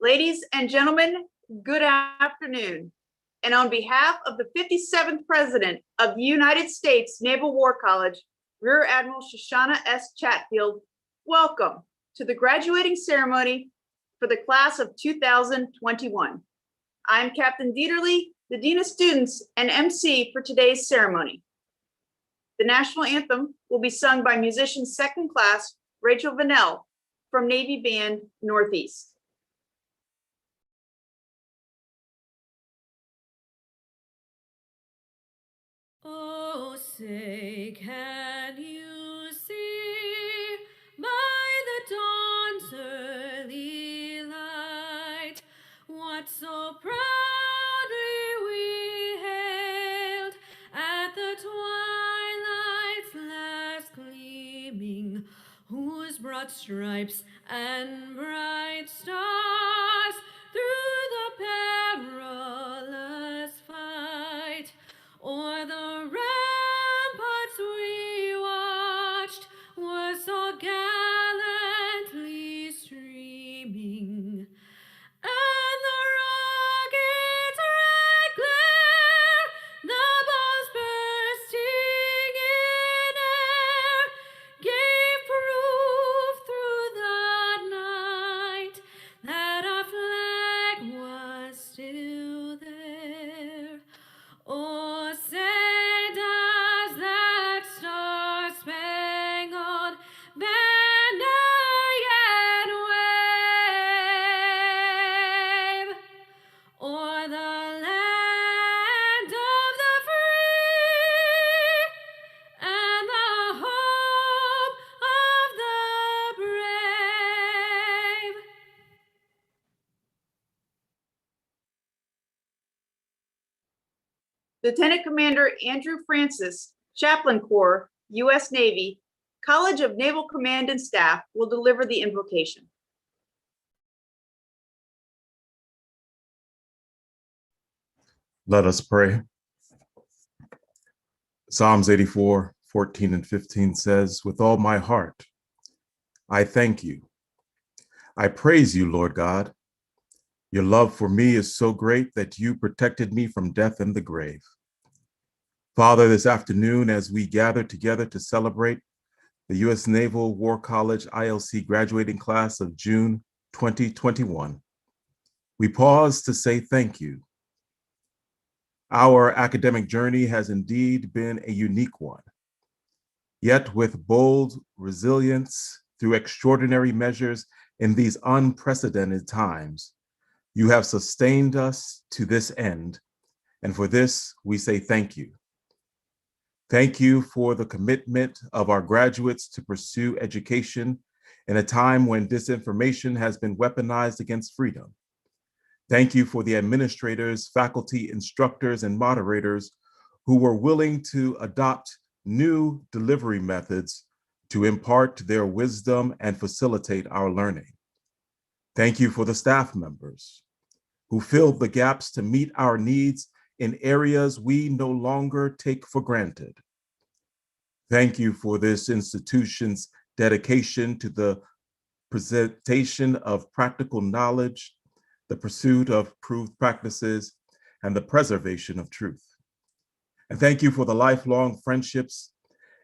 Ladies and gentlemen, good afternoon. And on behalf of the 57th President of the United States Naval War College, Rear Admiral Shoshana S. Chatfield, welcome to the graduating ceremony for the class of 2021. I'm Captain Dieterle, the Dean of Students and MC for today's ceremony. The national anthem will be sung by musician second class Rachel Vanell from Navy Band Northeast. Oh, say, can you see by the dawn's early light what so proudly we hailed at the twilight's last gleaming, whose broad stripes and bright stars through the perilous fight o'er the ramparts we watched were so gallantly streaming, and the rocket's red glare, the balls bursting in air, gave proof through the night that our flag was still there. Oh, say does that star-spangled banner yet wave o'er the land of the free and the hope of the brave? Lieutenant Commander Andrew Francis, Chaplain Corps, U.S. Navy, College of Naval Command and Staff will deliver the invocation. Let us pray. Psalms 84, 14 and 15 says, "With all my heart, I thank you. I praise you, Lord God. Your love for me is so great that you protected me from death and the grave." Father, this afternoon, as we gather together to celebrate the U.S. Naval War College ILC graduating class of June 2021, we pause to say thank you. Our academic journey has indeed been a unique one. Yet with bold resilience through extraordinary measures in these unprecedented times, you have sustained us to this end, and for this we say thank you. Thank you for the commitment of our graduates to pursue education in a time when disinformation has been weaponized against freedom. Thank you for the administrators, faculty, instructors, and moderators who were willing to adopt new delivery methods to impart their wisdom and facilitate our learning. Thank you for the staff members who filled the gaps to meet our needs in areas we no longer take for granted. Thank you for this institution's dedication to the presentation of practical knowledge, the pursuit of proved practices, and the preservation of truth. And thank you for the lifelong friendships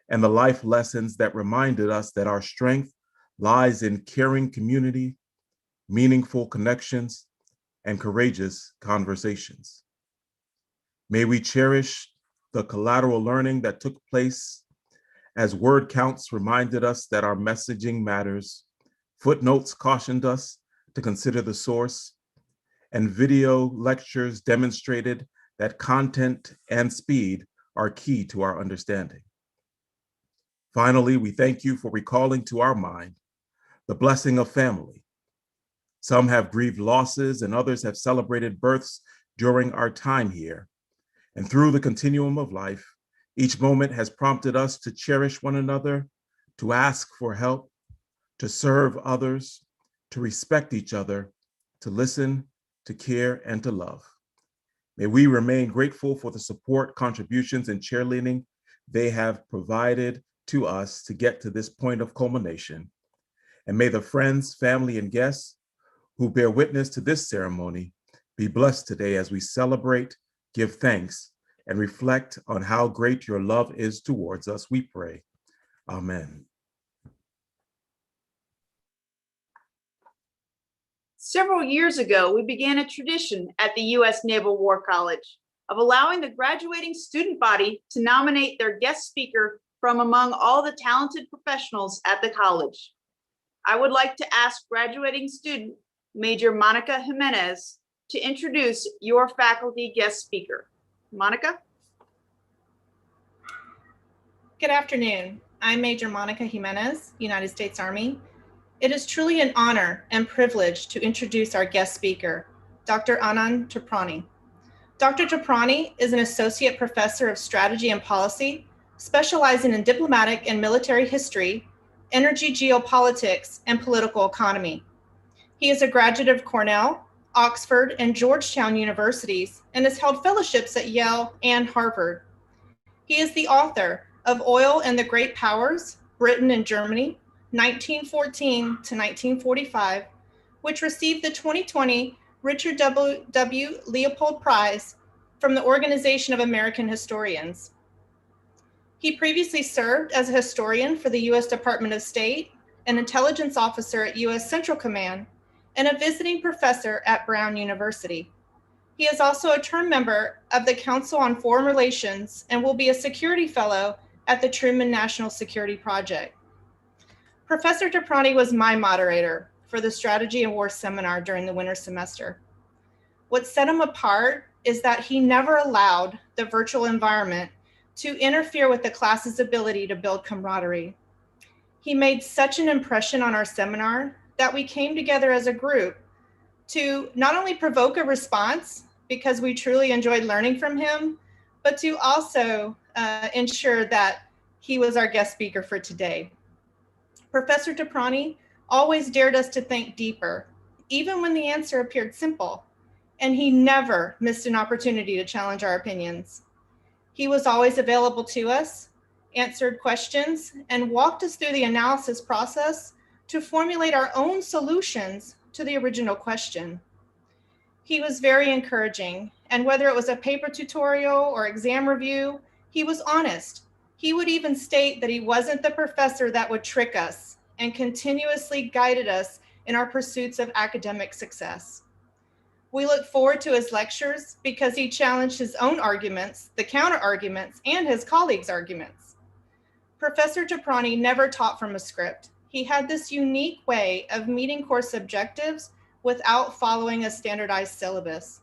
and the life lessons that reminded us that our strength lies in caring community, meaningful connections, and courageous conversations. May we cherish the collateral learning that took place as word counts reminded us that our messaging matters, footnotes cautioned us to consider the source, and video lectures demonstrated that content and speed are key to our understanding. Finally, we thank you for recalling to our mind the blessing of family. Some have grieved losses and others have celebrated births during our time here. And through the continuum of life, each moment has prompted us to cherish one another, to ask for help, to serve others, to respect each other, to listen, to care, and to love. May we remain grateful for the support, contributions, and cheerleading they have provided to us to get to this point of culmination. And may the friends, family, and guests who bear witness to this ceremony, be blessed today as we celebrate, give thanks, and reflect on how great your love is towards us, we pray. Amen. Several years ago, we began a tradition at the U.S. Naval War College of allowing the graduating student body to nominate their guest speaker from among all the talented professionals at the college. I would like to ask graduating student Major Monica Jimenez to introduce your faculty guest speaker. Monica? Good afternoon. I'm Major Monica Jimenez, United States Army. It is truly an honor and privilege to introduce our guest speaker, Dr. Anand Toprani. Dr. Toprani is an associate professor of strategy and policy, specializing in diplomatic and military history, energy geopolitics, and political economy. He is a graduate of Cornell, Oxford, and Georgetown universities, and has held fellowships at Yale and Harvard. He is the author of Oil and the Great Powers, Britain and Germany, 1914 to 1945, which received the 2020 Richard W. Leopold Prize from the Organization of American Historians. He previously served as a historian for the U.S. Department of State, an intelligence officer at U.S. Central Command, and a visiting professor at Brown University. He is also a term member of the Council on Foreign Relations and will be a security fellow at the Truman National Security Project. Professor Toprani was my moderator for the Strategy and War seminar during the winter semester. What set him apart is that he never allowed the virtual environment to interfere with the class's ability to build camaraderie. He made such an impression on our seminar that we came together as a group to not only provoke a response, because we truly enjoyed learning from him, but to also ensure that he was our guest speaker for today. Professor Toprani always dared us to think deeper, even when the answer appeared simple, and he never missed an opportunity to challenge our opinions. He was always available to us, answered questions, and walked us through the analysis process to formulate our own solutions to the original question. He was very encouraging, and whether it was a paper tutorial or exam review, he was honest. He would even state that he wasn't the professor that would trick us, and continuously guided us in our pursuits of academic success. We look forward to his lectures because he challenged his own arguments, the counter arguments, and his colleagues' arguments. Professor Toprani never taught from a script. He had this unique way of meeting course objectives without following a standardized syllabus.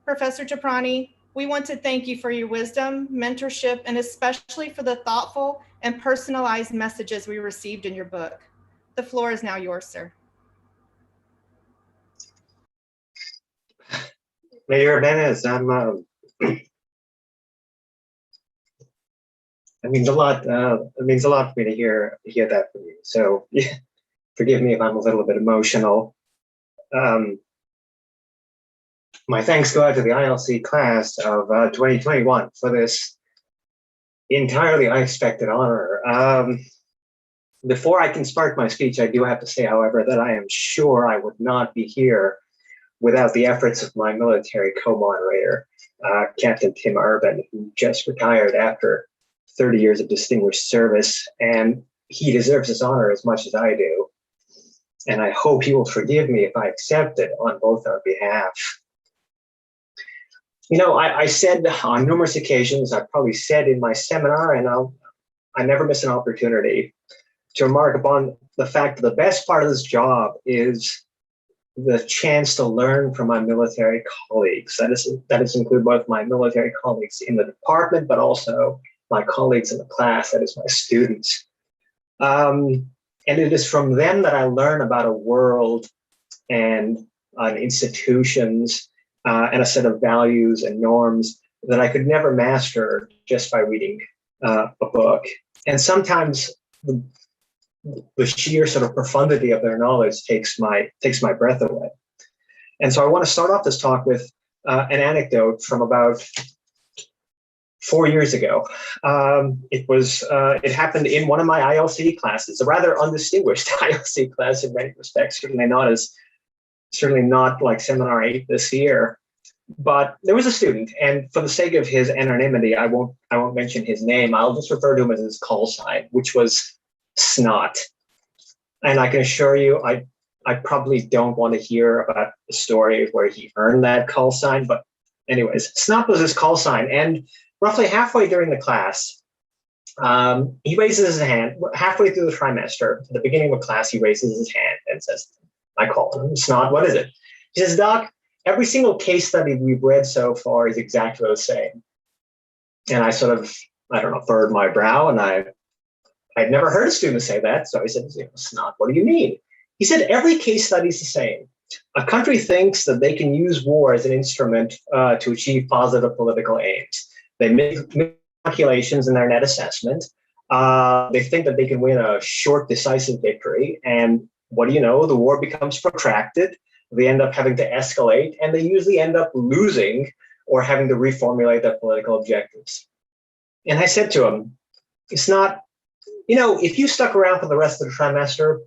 Professor Toprani, we want to thank you for your wisdom, mentorship, and especially for the thoughtful and personalized messages we received in your book. The floor is now yours, sir. Mayor Jimenez, it means a lot. It means a lot for me to hear that from you. So forgive me if I'm a little bit emotional. My thanks go out to the ILC class of 2021 for this entirely unexpected honor. Before I can start my speech, I do have to say, however, that I am sure I would not be here without the efforts of my military co-moderator, Captain Tim Urban, who just retired after 30 years of distinguished service, and he deserves this honor as much as I do. And I hope he will forgive me if I accept it on both our behalf. You know, I said on numerous occasions, I've probably said in my seminar, and I never miss an opportunity to remark upon the fact that the best part of this job is the chance to learn from my military colleagues. That is include both my military colleagues in the department, but also my colleagues in the class, that is my students. And it is from them that I learn about a world and institutions and a set of values and norms that I could never master just by reading a book. And sometimes the sheer sort of profundity of their knowledge takes my breath away. And so I want to start off this talk with an anecdote from about 4 years ago. It happened in one of my ILC classes, a rather undistinguished ILC class in many respects, certainly not as certainly not like seminar 8 this year. But there was a student, and for the sake of his anonymity, I won't mention his name. I'll just refer to him as his call sign, which was snot. And I can assure you, I probably don't want to hear about the story where he earned that call sign. But anyways, snot was his call sign. And roughly halfway during the class, he raises his hand. Halfway through the trimester, at the beginning of a class, he raises his hand and says, I call him, Snot, what is it? He says, Doc, every single case study we've read so far is exactly the same. And I sort of, furrowed my brow, and I'd never heard a student say that. So I said, Snot, what do you mean? He said, every case study is the same. A country thinks that they can use war as an instrument to achieve positive political aims. They make calculations in their net assessment. They think that they can win a short, decisive victory. And what do you know? The war becomes protracted. They end up having to escalate, and they usually end up losing or having to reformulate their political objectives. And I said to him, it's not, if you stuck around for the rest of the trimester,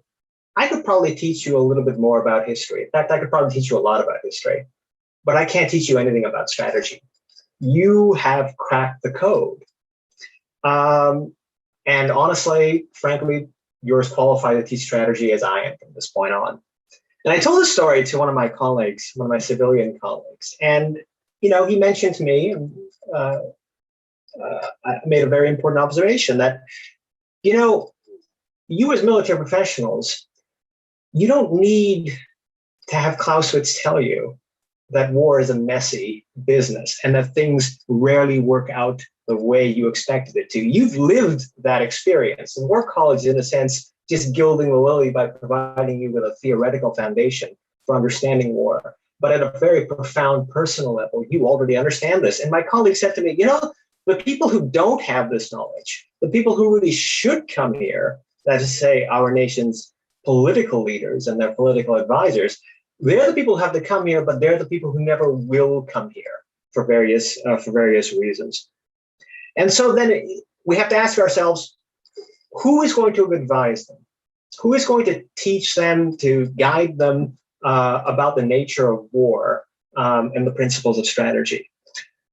I could probably teach you a little bit more about history. In fact, I could probably teach you a lot about history, but I can't teach you anything about strategy. You have cracked the code. And honestly, frankly, you're as qualified to teach strategy as I am from this point on. And I told this story to one of my colleagues, one of my civilian colleagues. And, he mentioned to me, I made a very important observation that, you as military professionals, you don't need to have Clausewitz tell you that war is a messy business and that things rarely work out the way you expected it to. You've lived that experience. And War College, in a sense, just gilding the lily by providing you with a theoretical foundation for understanding war. But at a very profound personal level, you already understand this. And my colleague said to me, the people who don't have this knowledge, the people who really should come here, that is to say, our nation's political leaders and their political advisors, they're the people who have to come here, but they're the people who never will come here for various reasons. And so then we have to ask ourselves, who is going to advise them? Who is going to teach them, to guide them about the nature of war and the principles of strategy?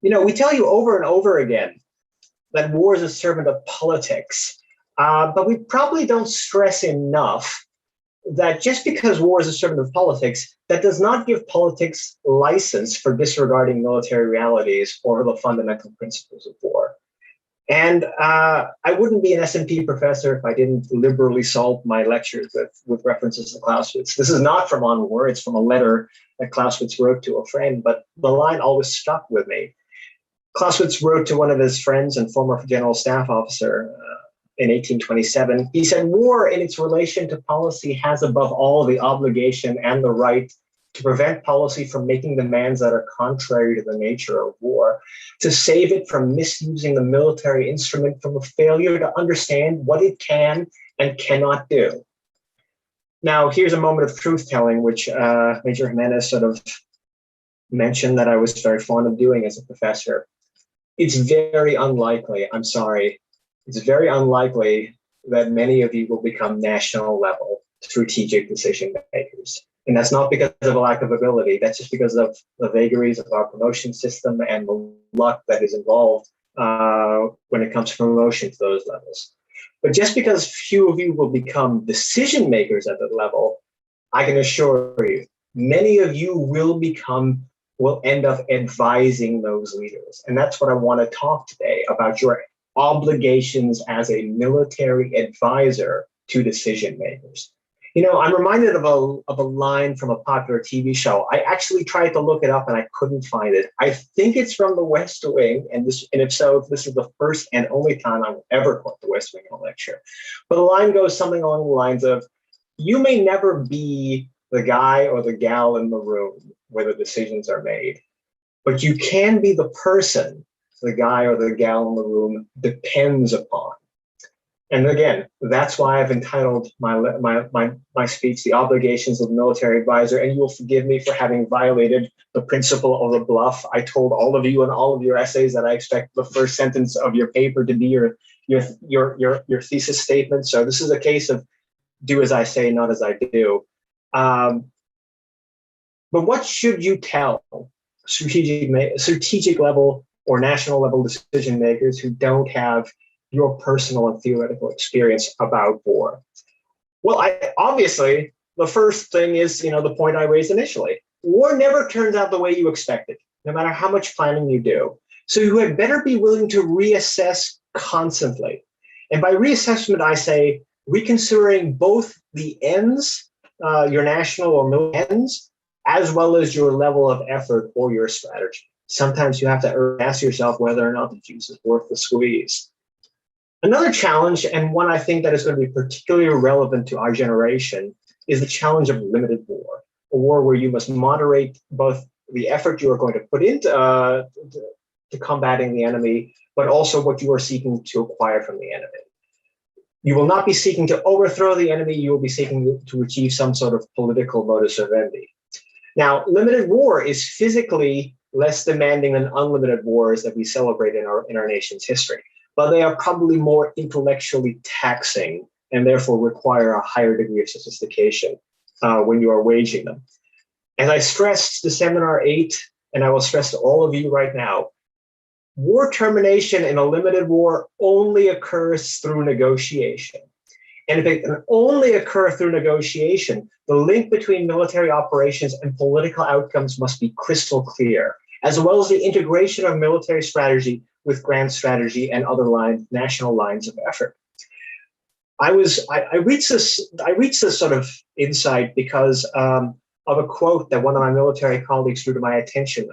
We tell you over and over again that war is a servant of politics, but we probably don't stress enough that just because war is a servant of politics, that does not give politics license for disregarding military realities or the fundamental principles of war. And I wouldn't be an S&P professor if I didn't liberally salt my lectures with references to Clausewitz. This is not from On War, it's from a letter that Clausewitz wrote to a friend, but the line always stuck with me. Clausewitz wrote to one of his friends and former general staff officer in 1827. He said, war in its relation to policy has above all the obligation and the right to prevent policy from making demands that are contrary to the nature of war, to save it from misusing the military instrument from a failure to understand what it can and cannot do. Now, here's a moment of truth-telling, which Major Jimenez sort of mentioned that I was very fond of doing as a professor. It's very unlikely, I'm sorry, it's very unlikely that many of you will become national level strategic decision makers. And that's not because of a lack of ability. That's just because of the vagaries of our promotion system and the luck that is involved when it comes to promotion to those levels. But just because few of you will become decision makers at that level, I can assure you, many of you will end up advising those leaders. And that's what I want to talk today about, your obligations as a military advisor to decision makers. I'm reminded of a line from a popular TV show. I actually tried to look it up and I couldn't find it. I think it's from The West Wing, and if so, this is the first and only time I will ever quote The West Wing in a lecture. But the line goes something along the lines of, you may never be the guy or the gal in the room where the decisions are made, but you can be the person the guy or the gal in the room depends upon. And again, that's why I've entitled my speech, The Obligations of the Military Advisor, and you will forgive me for having violated the principle of the bluff. I told all of you in all of your essays that I expect the first sentence of your paper to be your thesis statement. So this is a case of do as I say, not as I do. But what should you tell strategic level or national level decision makers who don't have your personal and theoretical experience about war? Well, obviously, the first thing is, the point I raised initially. War never turns out the way you expected, no matter how much planning you do. So you had better be willing to reassess constantly. And by reassessment, I say reconsidering both the ends, your national or military ends, as well as your level of effort or your strategy. Sometimes you have to ask yourself whether or not the juice is worth the squeeze. Another challenge, and one I think that is going to be particularly relevant to our generation, is the challenge of limited war, a war where you must moderate both the effort you are going to put into to combating the enemy, but also what you are seeking to acquire from the enemy. You will not be seeking to overthrow the enemy, you will be seeking to achieve some sort of political modus vivendi. Now, limited war is physically less demanding than unlimited wars that we celebrate in our nation's history, but they are probably more intellectually taxing and therefore require a higher degree of sophistication when you are waging them. As I stressed to Seminar 8, and I will stress to all of you right now, war termination in a limited war only occurs through negotiation. And if it can only occur through negotiation, the link between military operations and political outcomes must be crystal clear, as well as the integration of military strategy with grand strategy and other national lines of effort. I reached this sort of insight because of a quote that one of my military colleagues drew to my attention.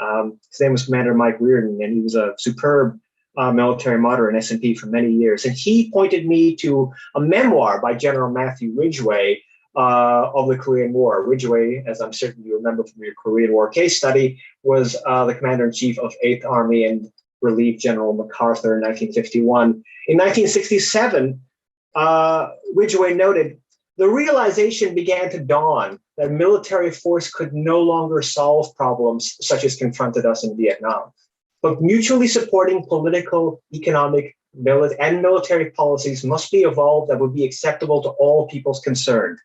His name was Commander Mike Reardon, and he was a superb military monitor in S&P for many years. And he pointed me to a memoir by General Matthew Ridgway of the Korean War. Ridgway, as I'm certain you remember from your Korean War case study, was the commander-in-chief of 8th Army and relieved General MacArthur in 1951. In 1967, Ridgway noted, the realization began to dawn that military force could no longer solve problems such as confronted us in Vietnam, but mutually supporting political, economic, and military policies must be evolved that would be acceptable to all peoples concerned.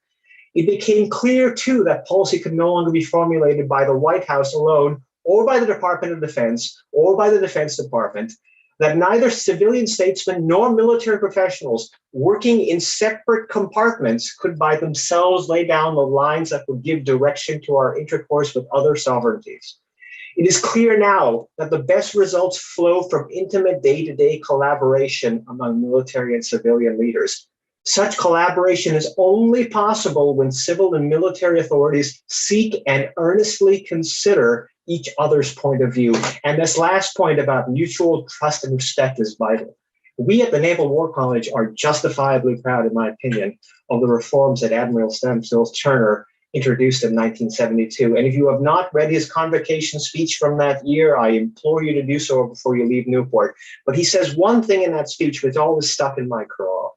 It became clear, too, that policy could no longer be formulated by the White House alone, or by the Department of Defense, or by the Defense Department, that neither civilian statesmen nor military professionals working in separate compartments could by themselves lay down the lines that would give direction to our intercourse with other sovereignties. It is clear now that the best results flow from intimate day-to-day collaboration among military and civilian leaders. Such collaboration is only possible when civil and military authorities seek and earnestly consider each other's point of view. And this last point about mutual trust and respect is vital. We at the Naval War College are justifiably proud, in my opinion, of the reforms that Admiral Stamford Turner introduced in 1972. And if you have not read his convocation speech from that year, I implore you to do so before you leave Newport. But he says one thing in that speech which always stuck in my craw.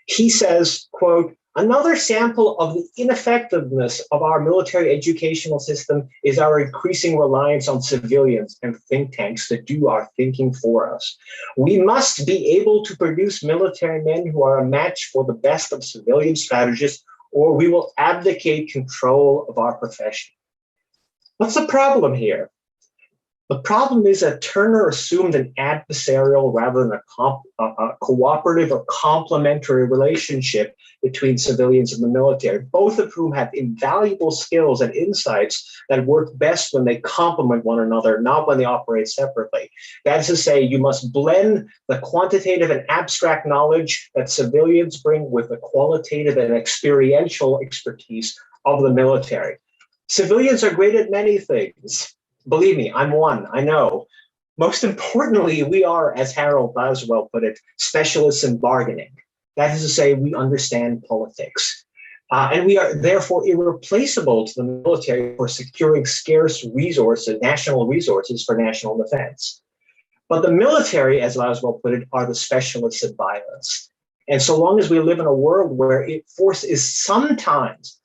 He says, quote, another sample of the ineffectiveness of our military educational system is our increasing reliance on civilians and think tanks to do our thinking for us. We must be able to produce military men who are a match for the best of civilian strategists, or we will abdicate control of our profession. What's the problem here? The problem is that Turner assumed an adversarial rather than a cooperative or complementary relationship between civilians and the military, both of whom have invaluable skills and insights that work best when they complement one another, not when they operate separately. That is to say, you must blend the quantitative and abstract knowledge that civilians bring with the qualitative and experiential expertise of the military. Civilians are great at many things. Believe me, I'm one, I know. Most importantly, we are, as Harold Boswell put it, specialists in bargaining. That is to say, we understand politics. And we are therefore irreplaceable to the military for securing scarce resources, national resources for national defense. But the military, as Boswell put it, are the specialists in violence. And so long as we live in a world where force is sometimes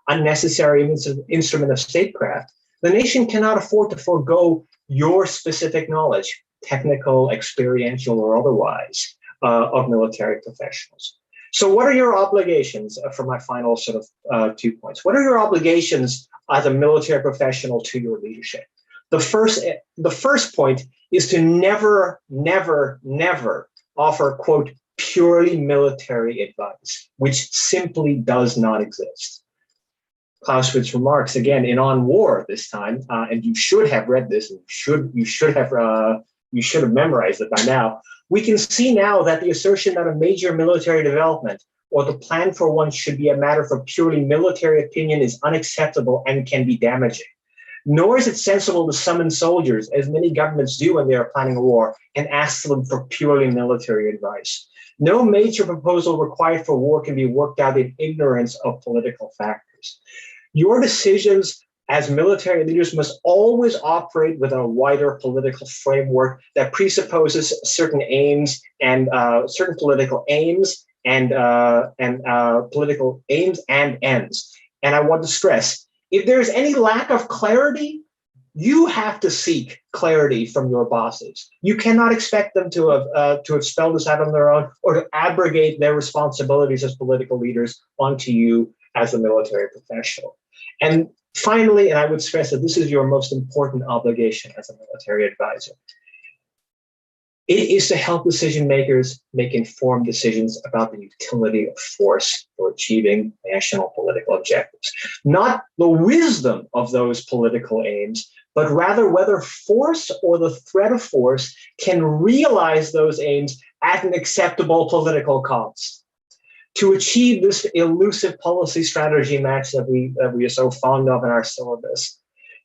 a necessary instrument of statecraft, the nation cannot afford to forego your specific knowledge, technical, experiential, or otherwise, of military professionals. So what are your obligations for my final sort of 2 points? What are your obligations as a military professional to your leadership? The first point is to never, never, never offer, quote, purely military advice, which simply does not exist. Clausewitz remarks again in On War this time, and you should have read this, and you should have memorized it by now. We can see now that the assertion that a major military development or the plan for one should be a matter for purely military opinion is unacceptable and can be damaging. Nor is it sensible to summon soldiers, as many governments do when they are planning a war, and ask them for purely military advice. No major proposal required for war can be worked out in ignorance of political factors. Your decisions as military leaders must always operate within a wider political framework that presupposes certain aims and certain political aims and political aims and ends. And I want to stress, if there's any lack of clarity, you have to seek clarity from your bosses. You cannot expect them to have spelled this out on their own or to abrogate their responsibilities as political leaders onto you as a military professional. And finally, and I would stress that this is your most important obligation as a military advisor, it is to help decision makers make informed decisions about the utility of force for achieving national political objectives. Not the wisdom of those political aims, but rather whether force or the threat of force can realize those aims at an acceptable political cost. To achieve this elusive policy strategy match that we are so fond of in our syllabus,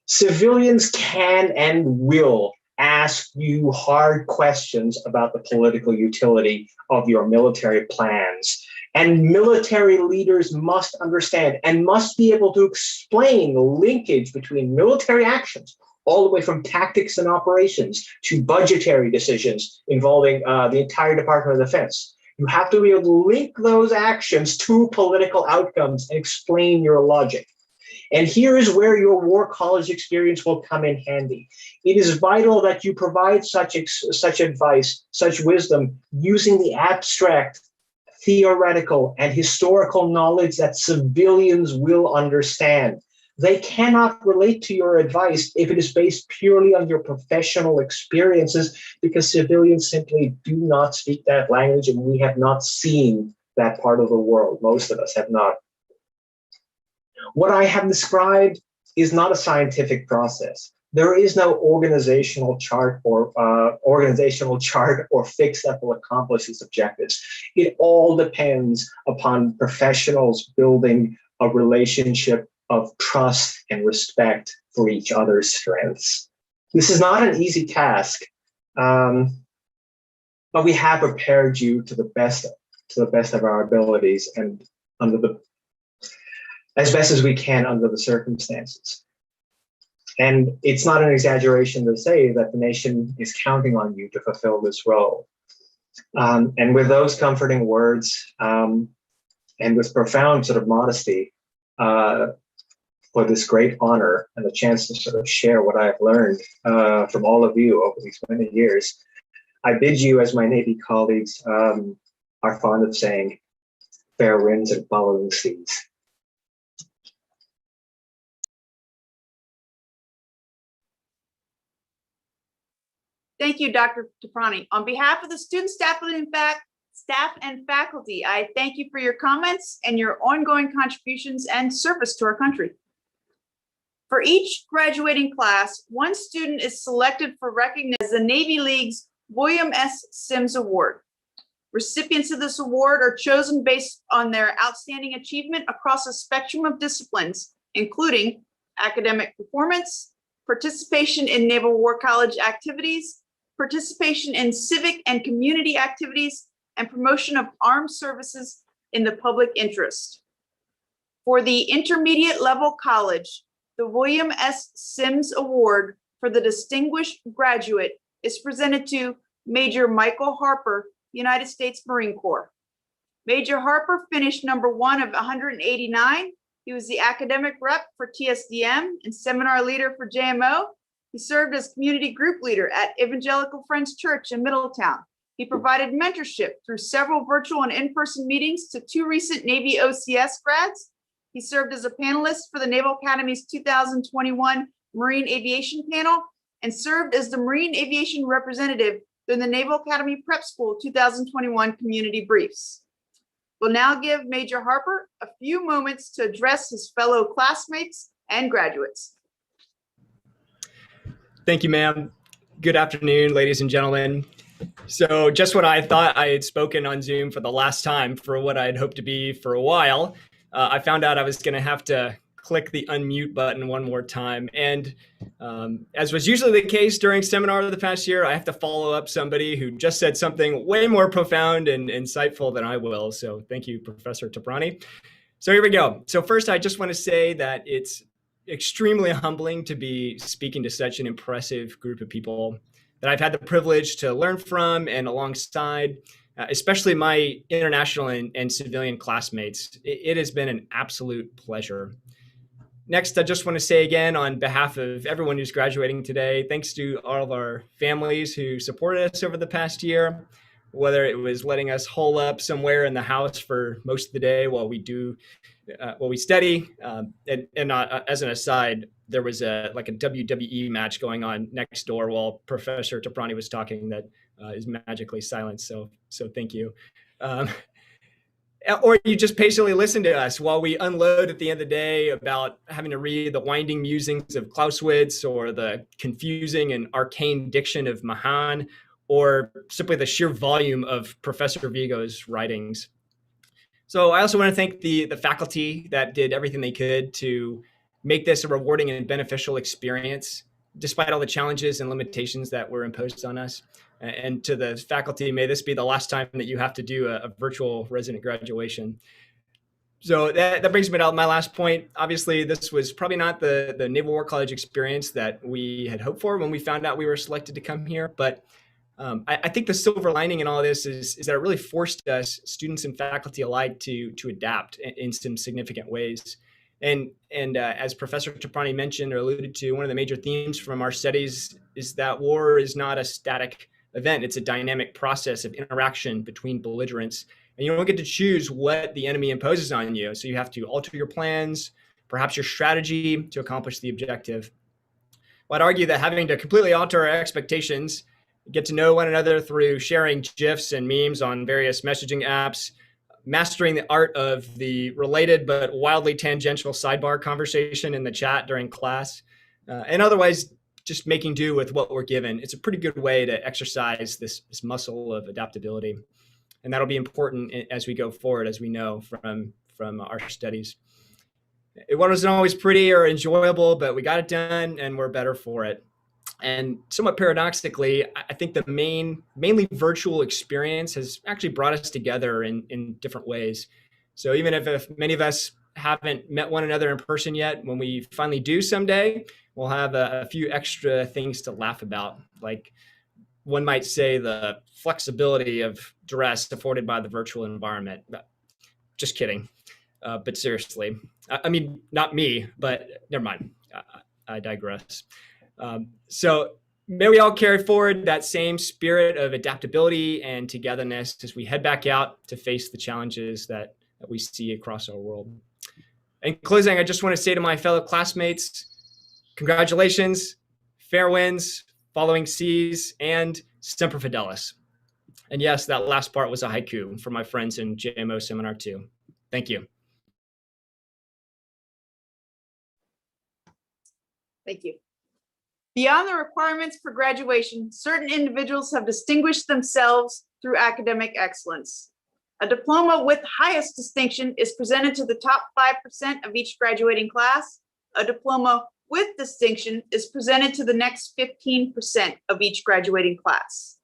civilians can and will ask you hard questions about the political utility of your military plans. And military leaders must understand and must be able to explain the linkage between military actions, all the way from tactics and operations to budgetary decisions involving the entire Department of Defense. You have to be able to link those actions to political outcomes and explain your logic. And here is where your war college experience will come in handy. It is vital that you provide such advice, such wisdom, using the abstract, theoretical, and historical knowledge that civilians will understand. They cannot relate to your advice if it is based purely on your professional experiences, because civilians simply do not speak that language, and we have not seen that part of the world. Most of us have not. What I have described is not a scientific process. There is no organizational chart or fix that will accomplish these objectives. It all depends upon professionals building a relationship of trust and respect for each other's strengths. This is not an easy task, but we have prepared you to the best of our abilities and as best as we can under the circumstances. And it's not an exaggeration to say that the nation is counting on you to fulfill this role. And with those comforting words and with profound sort of modesty, for this great honor and the chance to sort of share what I've learned from all of you over these many years, I bid you, as my Navy colleagues are fond of saying, fair winds and following seas. Thank you, Dr. Teprani. On behalf of the student, staff, and faculty, I thank you for your comments and your ongoing contributions and service to our country. For each graduating class, one student is selected for recognition as the Navy League's William S. Sims Award. Recipients of this award are chosen based on their outstanding achievement across a spectrum of disciplines, including academic performance, participation in Naval War College activities, participation in civic and community activities, and promotion of armed services in the public interest. For the intermediate level college, the William S. Sims Award for the Distinguished Graduate is presented to Major Michael Harper, United States Marine Corps. Major Harper finished number 1 of 189. He was the academic rep for TSDM and seminar leader for JMO. He served as community group leader at Evangelical Friends Church in Middletown. He provided mentorship through several virtual and in-person meetings to 2 recent Navy OCS grads. He served as a panelist for the Naval Academy's 2021 Marine Aviation panel and served as the Marine Aviation representative during the Naval Academy Prep School 2021 community briefs. We'll now give Major Harper a few moments to address his fellow classmates and graduates. Thank you, ma'am. Good afternoon, ladies and gentlemen. So just when I thought I had spoken on Zoom for the last time for what I had hoped to be for a while, I found out I was going to have to click the unmute button one more time. And as was usually the case during seminar of the past year, I have to follow up somebody who just said something way more profound and insightful than I will. So thank you, Professor Toprani. So here we go. So first, I just want to say that it's extremely humbling to be speaking to such an impressive group of people that I've had the privilege to learn from and alongside, especially my international and civilian classmates. It has been an absolute pleasure. Next, I just want to say again, on behalf of everyone who's graduating today, thanks to all of our families who supported us over the past year, whether it was letting us hole up somewhere in the house for most of the day while we study. As an aside, there was a WWE match going on next door while Professor Toprani was talking that is magically silenced. So thank you. Or you just patiently listen to us while we unload at the end of the day about having to read the winding musings of Clausewitz or the confusing and arcane diction of Mahan, or simply the sheer volume of Professor Vigo's writings. So I also want to thank the faculty that did everything they could to make this a rewarding and beneficial experience, despite all the challenges and limitations that were imposed on us. And to the faculty, may this be the last time that you have to do a virtual resident graduation. So that brings me to my last point. Obviously, this was probably not the Naval War College experience that we had hoped for when we found out we were selected to come here. But I think the silver lining in all of this is that it really forced us, students and faculty alike, to adapt in some significant ways. And as Professor Toprani mentioned or alluded to, one of the major themes from our studies is that war is not a static event. It's a dynamic process of interaction between belligerents. And you don't get to choose what the enemy imposes on you. So you have to alter your plans, perhaps your strategy to accomplish the objective. Well, I'd argue that having to completely alter our expectations, get to know one another through sharing GIFs and memes on various messaging apps, mastering the art of the related but wildly tangential sidebar conversation in the chat during class, and otherwise just making do with what we're given. It's a pretty good way to exercise this muscle of adaptability. And that'll be important as we go forward, as we know from our studies. It wasn't always pretty or enjoyable, but we got it done and we're better for it. And somewhat paradoxically, I think the mainly virtual experience has actually brought us together in different ways. So even if many of us haven't met one another in person yet, when we finally do someday, we'll have a few extra things to laugh about. Like one might say the flexibility of dress afforded by the virtual environment. Just kidding. But seriously, I mean, not me, but never mind. I digress. So may we all carry forward that same spirit of adaptability and togetherness as we head back out to face the challenges that we see across our world. In closing, I just want to say to my fellow classmates, congratulations, fair winds, following seas, and Semper Fidelis. And yes, that last part was a haiku for my friends in JMO Seminar 2. Thank you. Thank you. Beyond the requirements for graduation, certain individuals have distinguished themselves through academic excellence. A diploma with highest distinction is presented to the top 5% of each graduating class. A diploma with distinction is presented to the next 15% of each graduating class.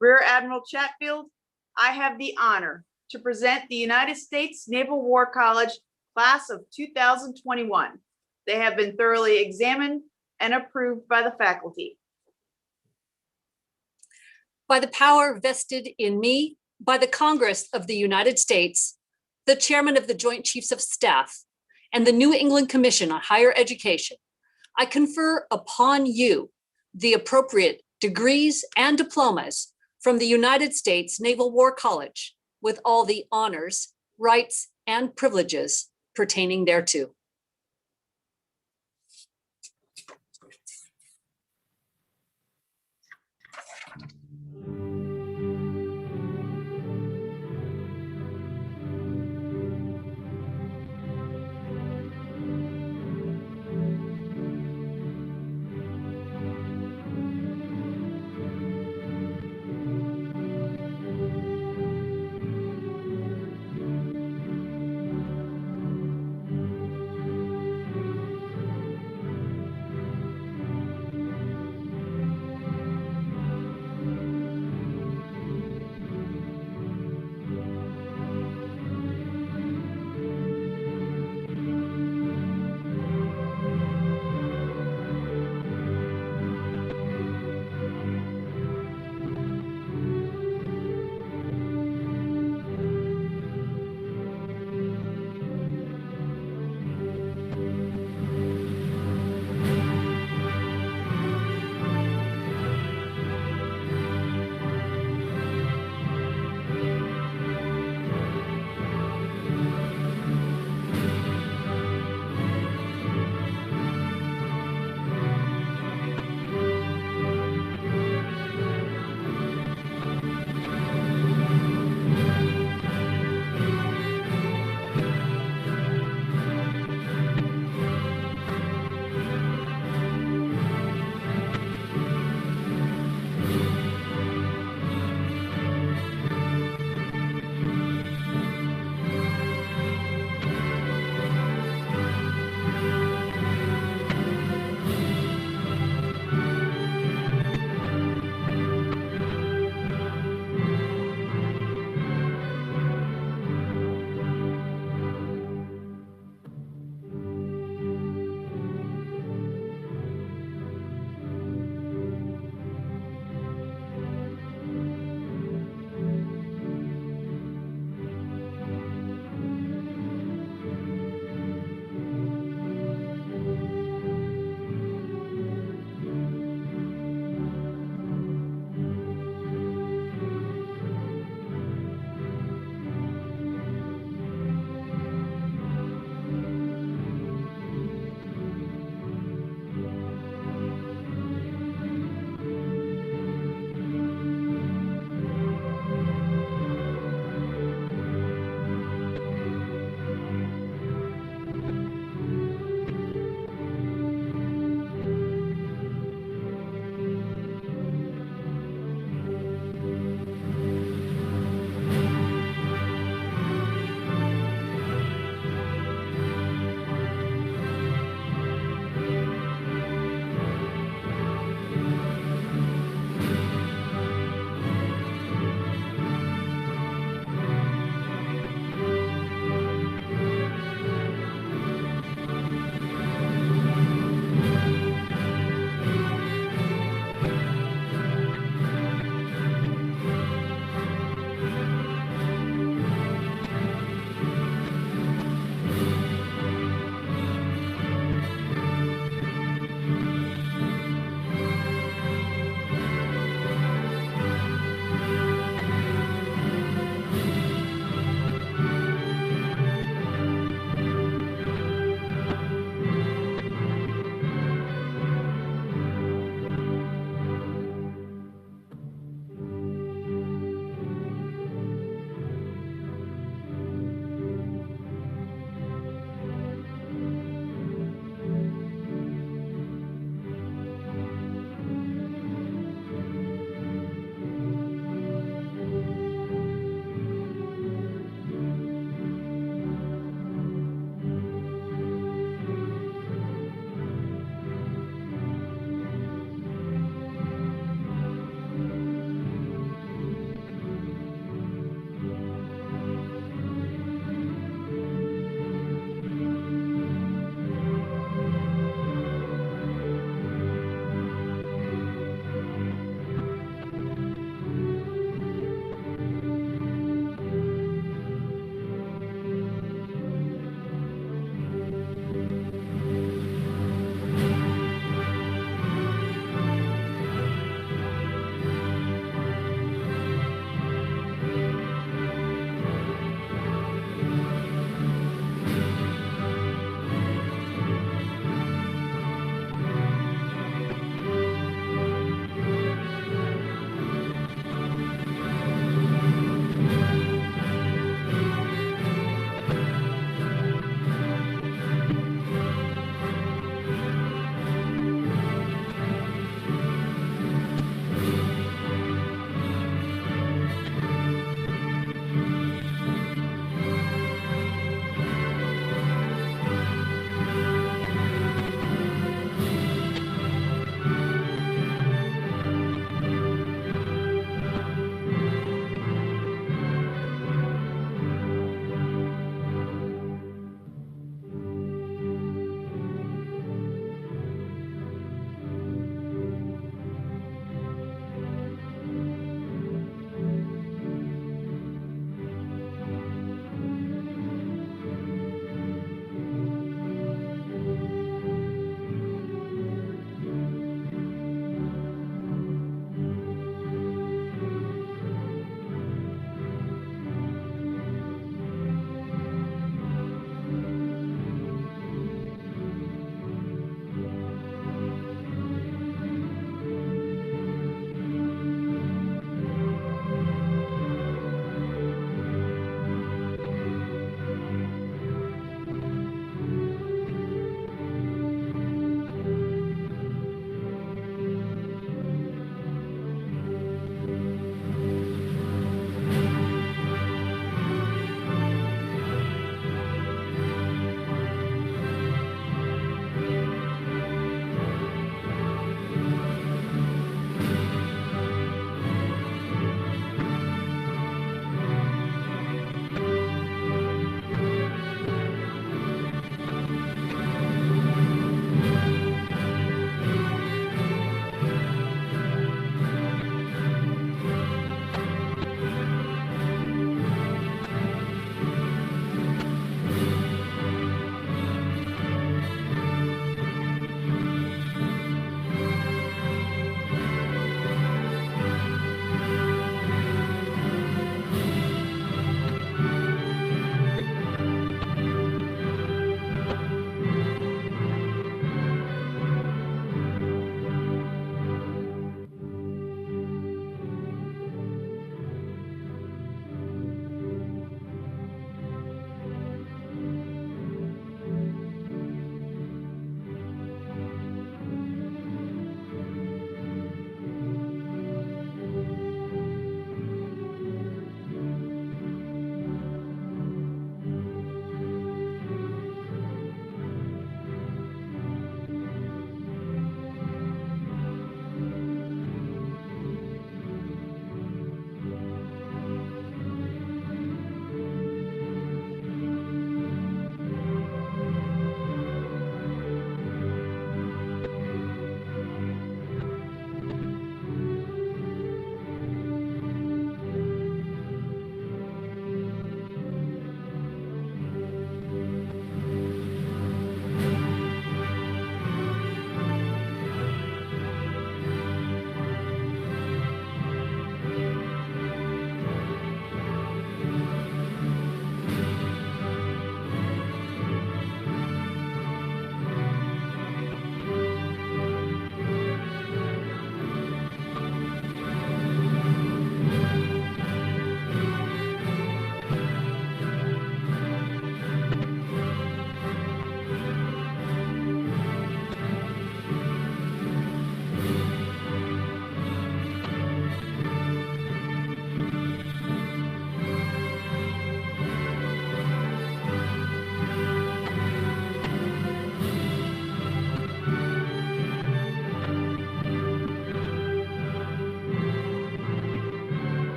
Rear Admiral Chatfield, I have the honor to present the United States Naval War College class of 2021. They have been thoroughly examined and approved by the faculty. By the power vested in me by the Congress of the United States, the Chairman of the Joint Chiefs of Staff, and the New England Commission on Higher Education, I confer upon you the appropriate degrees, and diplomas from the United States Naval War College with all the honors, rights, and privileges pertaining thereto.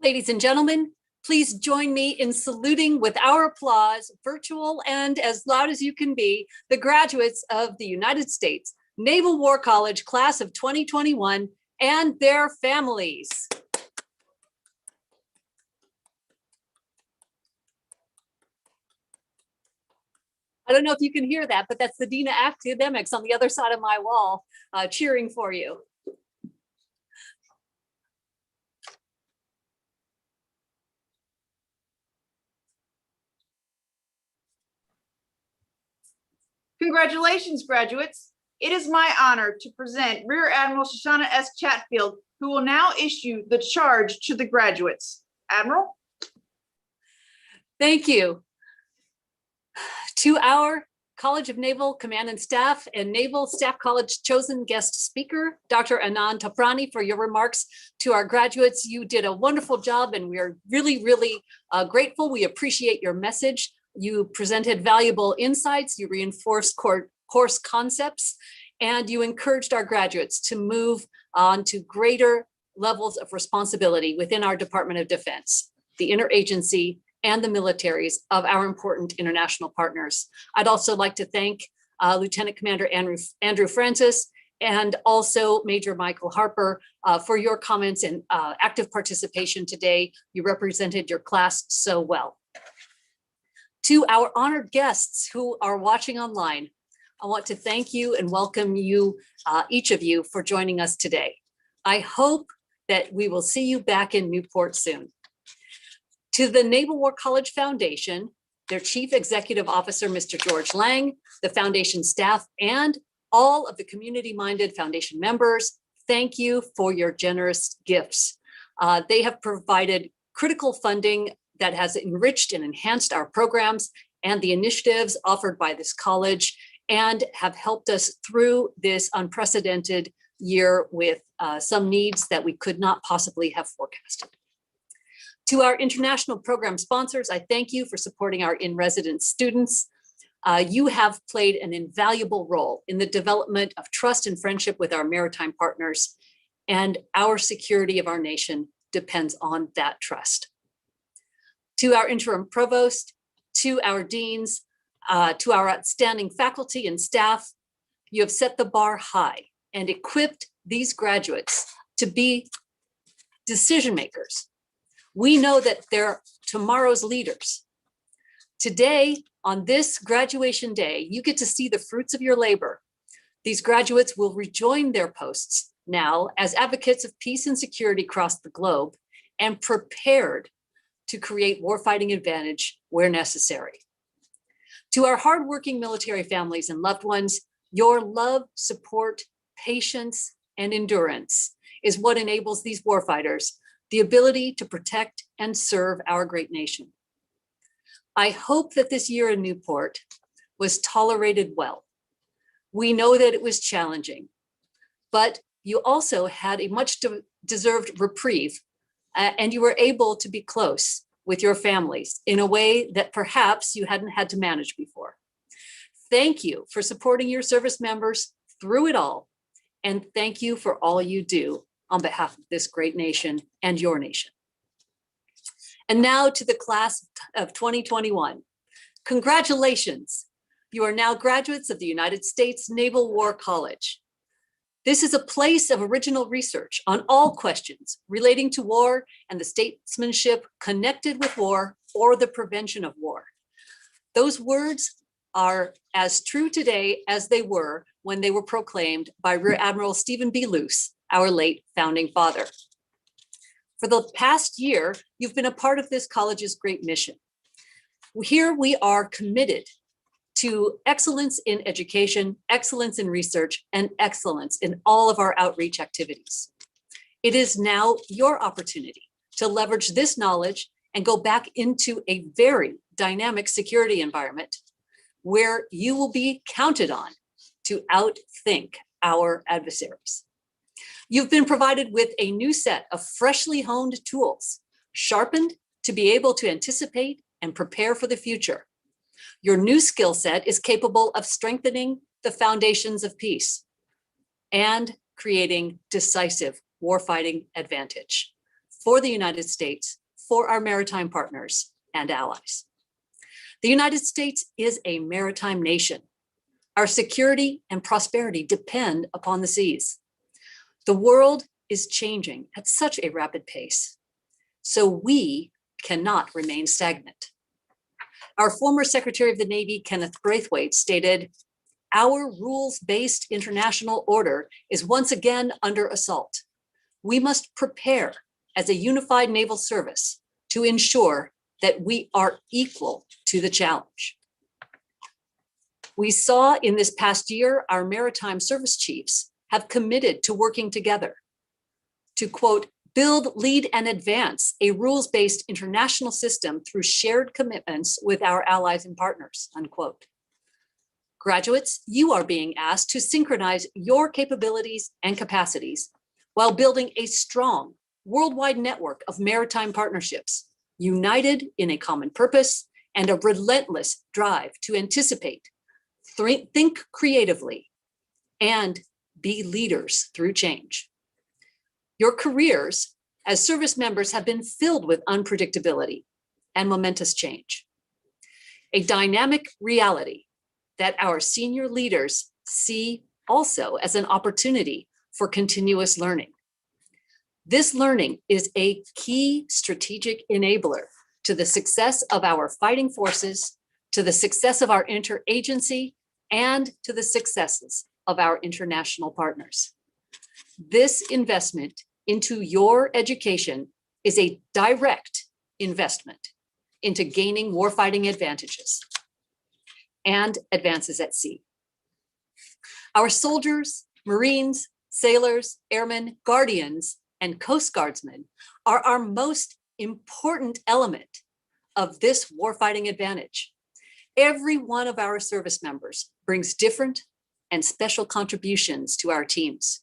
Ladies and gentlemen, please join me in saluting with our applause, virtual and as loud as you can be, the graduates of the United States Naval War College class of 2021 and their families. I don't know if you can hear that, but that's the Dean of Academics on the other side of my wall cheering for you. Congratulations, graduates. It is my honor to present Rear Admiral Shoshana S. Chatfield, who will now issue the charge to the graduates. Admiral? Thank you. To our College of Naval Command and Staff and Naval Staff College chosen guest speaker, Dr. Anand Toprani, for your remarks. To our graduates, you did a wonderful job and we are really, really grateful. We appreciate your message. You presented valuable insights, you reinforced course concepts, and you encouraged our graduates to move on to greater levels of responsibility within our Department of Defense, the interagency, and the militaries of our important international partners. I'd also like to thank Lieutenant Commander Andrew Francis and also Major Michael Harper for your comments and active participation today. You represented your class so well. To our honored guests who are watching online, I want to thank you and welcome you, each of you, for joining us today. I hope that we will see you back in Newport soon. To the Naval War College Foundation, their Chief Executive Officer, Mr. George Lang, the foundation staff, and all of the community-minded foundation members, thank you for your generous gifts. They have provided critical funding that has enriched and enhanced our programs and the initiatives offered by this college and have helped us through this unprecedented year with some needs that we could not possibly have forecasted. To our international program sponsors, I thank you for supporting our in-residence students. You have played an invaluable role in the development of trust and friendship with our maritime partners, and our security of our nation depends on that trust. To our interim provost, to our deans, to our outstanding faculty and staff, you have set the bar high and equipped these graduates to be decision makers. We know that they're tomorrow's leaders. Today, on this graduation day, you get to see the fruits of your labor. These graduates will rejoin their posts now as advocates of peace and security across the globe and prepared to create warfighting advantage where necessary. To our hardworking military families and loved ones, your love, support, patience, and endurance is what enables these warfighters the ability to protect and serve our great nation. I hope that this year in Newport was tolerated well. We know that it was challenging, but you also had a much deserved reprieve and you were able to be close with your families in a way that perhaps you hadn't had to manage before. Thank you for supporting your service members through it all, and thank you for all you do on behalf of this great nation and your nation. And now to the class of 2021. Congratulations. You are now graduates of the United States Naval War College. This is a place of original research on all questions relating to war and the statesmanship connected with war or the prevention of war. Those words are as true today as they were when they were proclaimed by Rear Admiral Stephen B. Luce, our late founding father. For the past year, you've been a part of this college's great mission. Here we are committed to excellence in education, excellence in research, and excellence in all of our outreach activities. It is now your opportunity to leverage this knowledge and go back into a very dynamic security environment where you will be counted on to outthink our adversaries. You've been provided with a new set of freshly honed tools, sharpened to be able to anticipate and prepare for the future. Your new skill set is capable of strengthening the foundations of peace and creating decisive warfighting advantage. for the United States, for our maritime partners and allies. The United States is a maritime nation. Our security and prosperity depend upon the seas. The world is changing at such a rapid pace, so we cannot remain stagnant. Our former Secretary of the Navy, Kenneth Braithwaite, stated, "Our rules-based international order is once again under assault. We must prepare as a unified naval service to ensure that we are equal to the challenge." We saw in this past year, our maritime service chiefs have committed to working together to, quote, "build, lead, and advance a rules-based international system through shared commitments with our allies and partners," unquote. Graduates, you are being asked to synchronize your capabilities and capacities while building a strong worldwide network of maritime partnerships, united in a common purpose and a relentless drive to anticipate, think creatively, and be leaders through change. Your careers as service members have been filled with unpredictability and momentous change, a dynamic reality that our senior leaders see also as an opportunity for continuous learning. This learning is a key strategic enabler to the success of our fighting forces, to the success of our interagency, and to the successes of our international partners. This investment into your education is a direct investment into gaining warfighting advantages and advances at sea. Our soldiers, Marines, sailors, airmen, guardians, and Coast Guardsmen are our most important element of this warfighting advantage. Every one of our service members brings different and special contributions to our teams.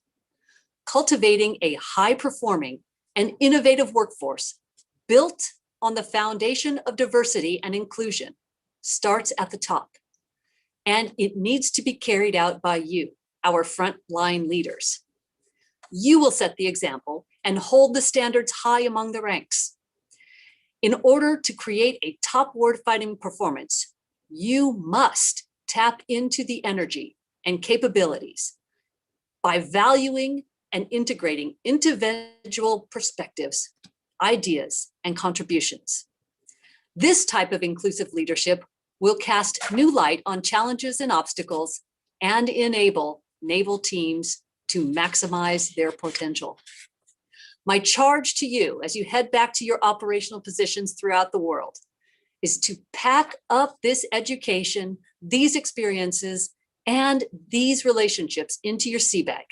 Cultivating a high-performing and innovative workforce built on the foundation of diversity and inclusion starts at the top, and it needs to be carried out by you, our frontline leaders. You will set the example and hold the standards high among the ranks. In order to create a top warfighting performance, you must tap into the energy and capabilities by valuing and integrating individual perspectives, ideas, and contributions. This type of inclusive leadership will cast new light on challenges and obstacles and enable naval teams to maximize their potential. My charge to you as you head back to your operational positions throughout the world is to pack up this education, these experiences, and these relationships into your sea bag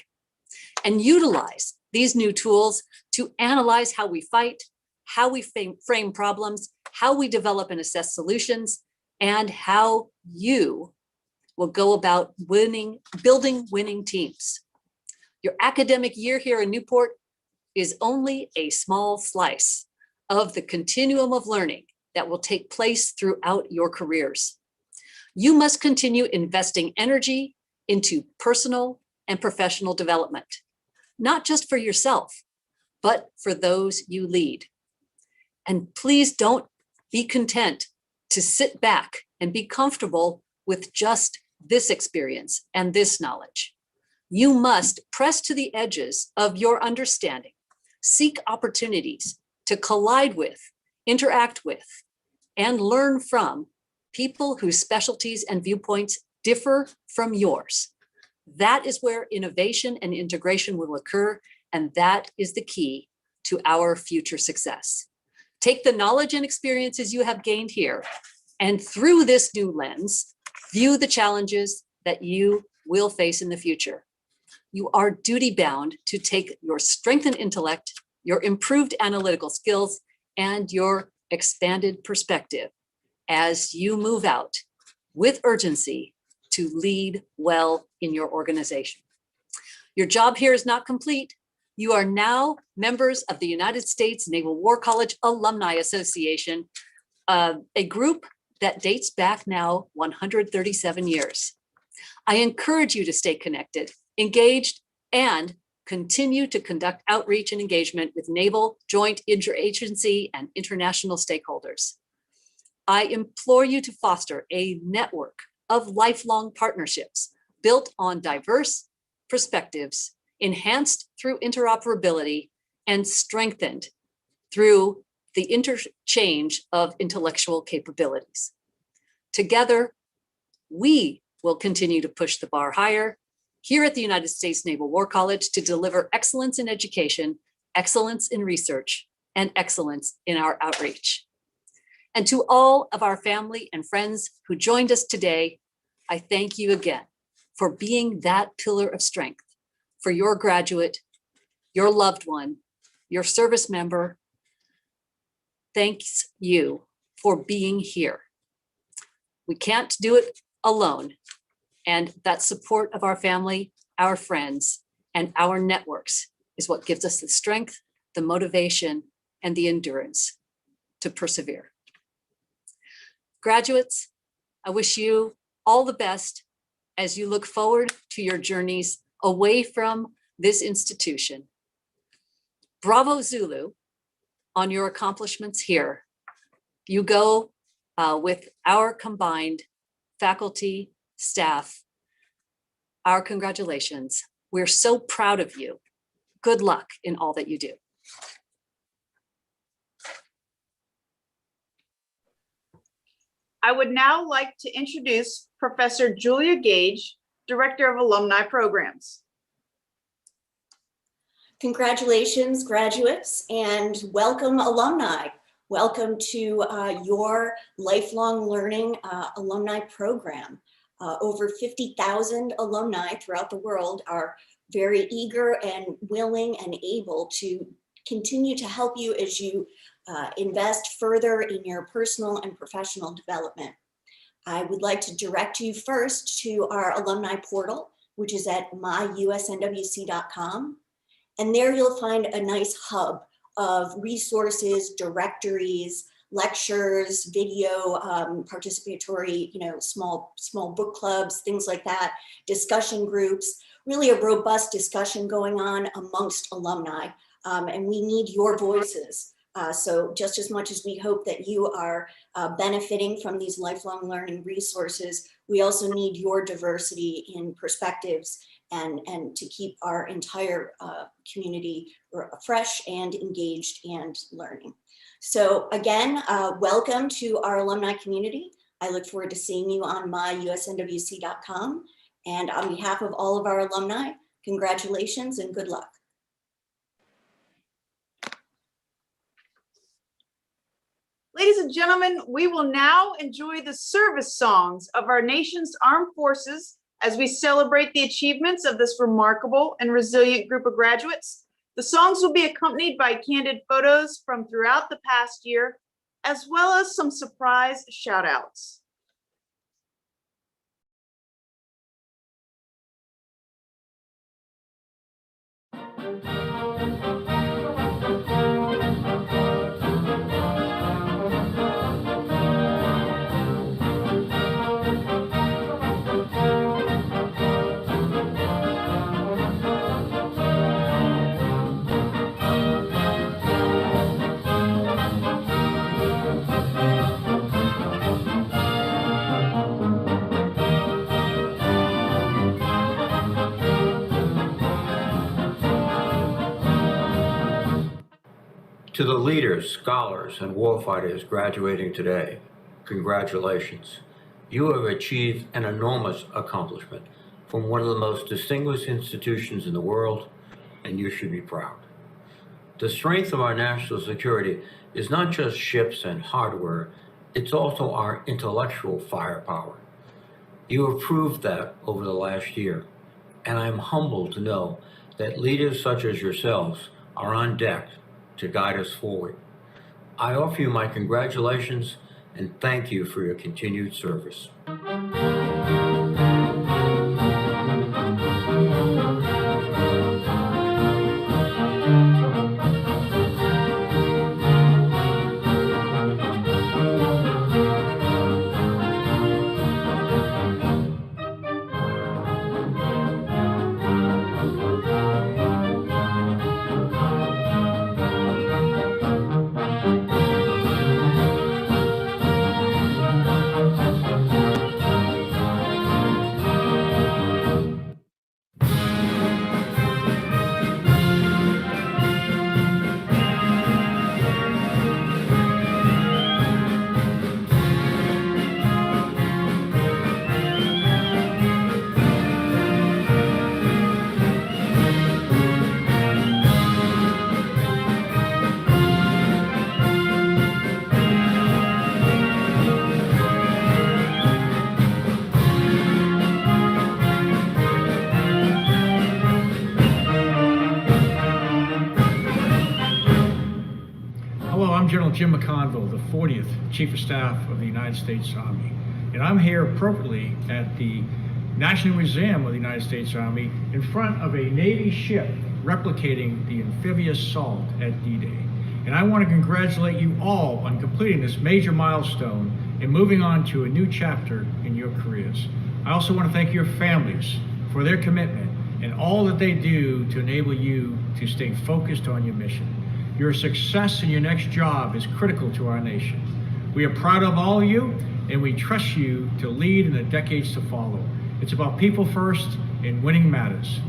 and utilize these new tools to analyze how we fight, how we frame problems, how we develop and assess solutions, and how you will go about building winning teams. Your academic year here in Newport is only a small slice of the continuum of learning that will take place throughout your careers. You must continue investing energy into personal and professional development, not just for yourself, but for those you lead. And please don't be content to sit back and be comfortable with just this experience and this knowledge. You must press to the edges of your understanding, seek opportunities to collide with, interact with, and learn from people whose specialties and viewpoints differ from yours. That is where innovation and integration will occur, and that is the key to our future success. Take the knowledge and experiences you have gained here, and through this new lens, view the challenges that you will face in the future. You are duty-bound to take your strengthened intellect, your improved analytical skills, and your expanded perspective as you move out with urgency to lead well in your organization. Your job here is not complete. You are now members of the United States Naval War College Alumni Association, a group that dates back now 137 years. I encourage you to stay connected, engaged, and continue to conduct outreach and engagement with naval, joint, interagency, and international stakeholders. I implore you to foster a network of lifelong partnerships built on diverse perspectives, enhanced through interoperability, and strengthened through the interchange of intellectual capabilities. Together, we will continue to push the bar higher here at the United States Naval War College to deliver excellence in education, excellence in research, and excellence in our outreach. And to all of our family and friends who joined us today, I thank you again for being that pillar of strength for your graduate, your loved one, your service member. Thanks you for being here. We can't do it alone. And that support of our family, our friends, and our networks is what gives us the strength, the motivation, and the endurance to persevere. Graduates, I wish you all the best as you look forward to your journeys away from this institution. Bravo Zulu on your accomplishments here. You go with our combined faculty, staff, our congratulations. We're so proud of you. Good luck in all that you do. I would now like to introduce Professor Julia Gage, Director of Alumni Programs. Congratulations, graduates, and welcome, alumni. Welcome to your lifelong learning alumni program. Over 50,000 alumni throughout the world are very eager and willing and able to continue to help you as you invest further in your personal and professional development. I would like to direct you first to our alumni portal, which is at myusnwc.com. And there you'll find a nice hub of resources, directories, lectures, video, participatory, small book clubs, things like that, discussion groups, really a robust discussion going on amongst alumni. And we need your voices. So just as much as we hope that you are benefiting from these lifelong learning resources, we also need your diversity in perspectives and to keep our entire community fresh and engaged and learning. So again, welcome to our alumni community. I look forward to seeing you on myusnwc.com. And on behalf of all of our alumni, congratulations and good luck. Ladies and gentlemen, we will now enjoy the service songs of our nation's armed forces as we celebrate the achievements of this remarkable and resilient group of graduates. The songs will be accompanied by candid photos from throughout the past year, as well as some surprise shout outs. To the leaders, scholars, and warfighters graduating today, congratulations. You have achieved an enormous accomplishment from one of the most distinguished institutions in the world, and you should be proud. The strength of our national security is not just ships and hardware, it's also our intellectual firepower. You have proved that over the last year, and I'm humbled to know that leaders such as yourselves are on deck to guide us forward. I offer you my congratulations and thank you for your continued service. Jim McConville, the 40th Chief of Staff of the United States Army. And I'm here appropriately at the National Museum of the United States Army in front of a Navy ship replicating the amphibious assault at D-Day. And I want to congratulate you all on completing this major milestone and moving on to a new chapter in your careers. I also want to thank your families for their commitment and all that they do to enable you to stay focused on your mission. Your success in your next job is critical to our nation. We are proud of all of you, and we trust you to lead in the decades to follow. It's about people first, and winning matters.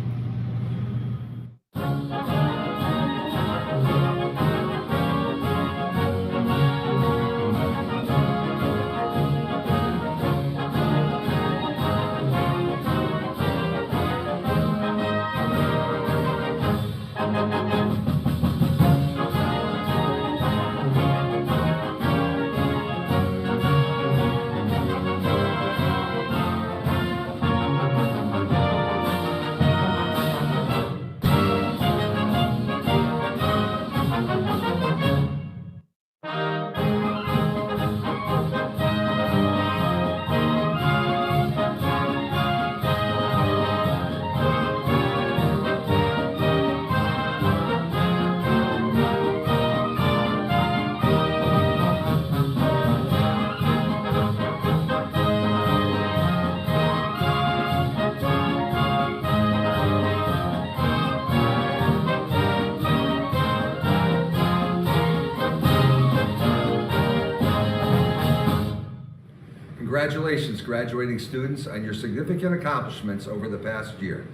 Congratulations, graduating students, on your significant accomplishments over the past year.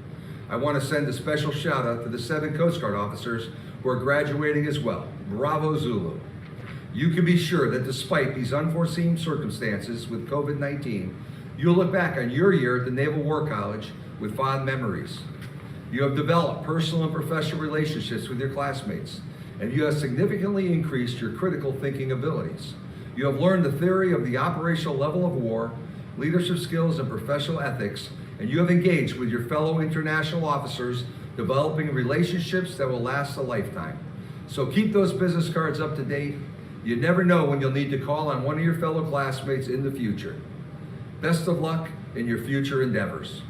I want to send a special shout out to the 7 Coast Guard officers who are graduating as well. Bravo, Zulu. You can be sure that despite these unforeseen circumstances with COVID-19, you'll look back on your year at the Naval War College with fond memories. You have developed personal and professional relationships with your classmates, and you have significantly increased your critical thinking abilities. You have learned the theory of the operational level of war, leadership skills, and professional ethics, and you have engaged with your fellow international officers, developing relationships that will last a lifetime. So keep those business cards up to date. You never know when you'll need to call on one of your fellow classmates in the future. Best of luck in your future endeavors.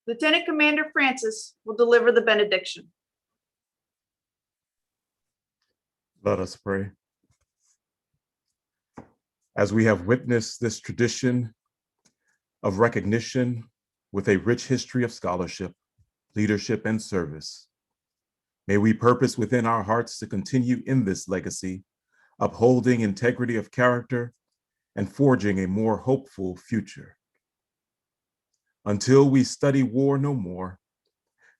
Lieutenant Commander Francis will deliver the benediction. Let us pray. As we have witnessed this tradition of recognition with a rich history of scholarship, leadership, and service, may we purpose within our hearts to continue in this legacy, upholding integrity of character and forging a more hopeful future. Until we study war no more,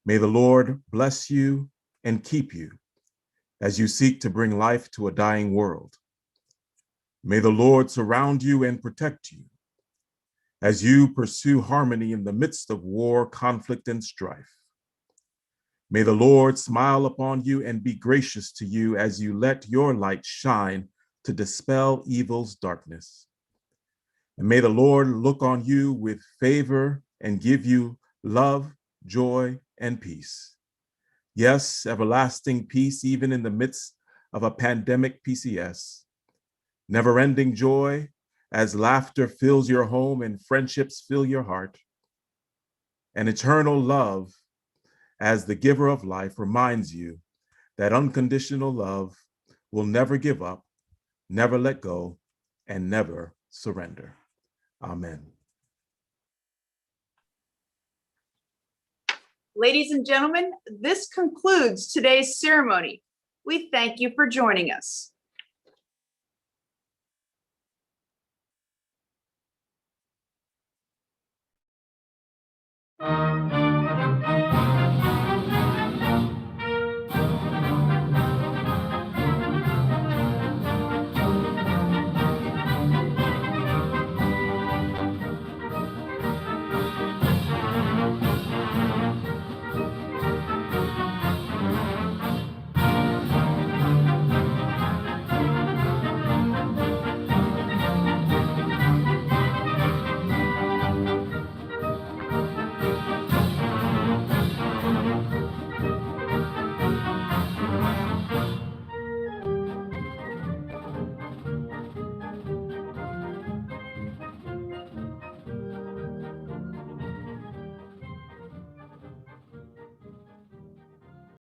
may the Lord bless you and keep you as you seek to bring life to a dying world. May the Lord surround you and protect you as you pursue harmony in the midst of war, conflict, and strife. May the Lord smile upon you and be gracious to you as you let your light shine to dispel evil's darkness. And may the Lord look on you with favor and give you love, joy, and peace. Yes, everlasting peace, even in the midst of a pandemic PCS. Never-ending joy as laughter fills your home and friendships fill your heart. And eternal love as the giver of life reminds you that unconditional love will never give up, never let go, and never surrender. Amen. Ladies and gentlemen, this concludes today's ceremony. We thank you for joining us. Thank you.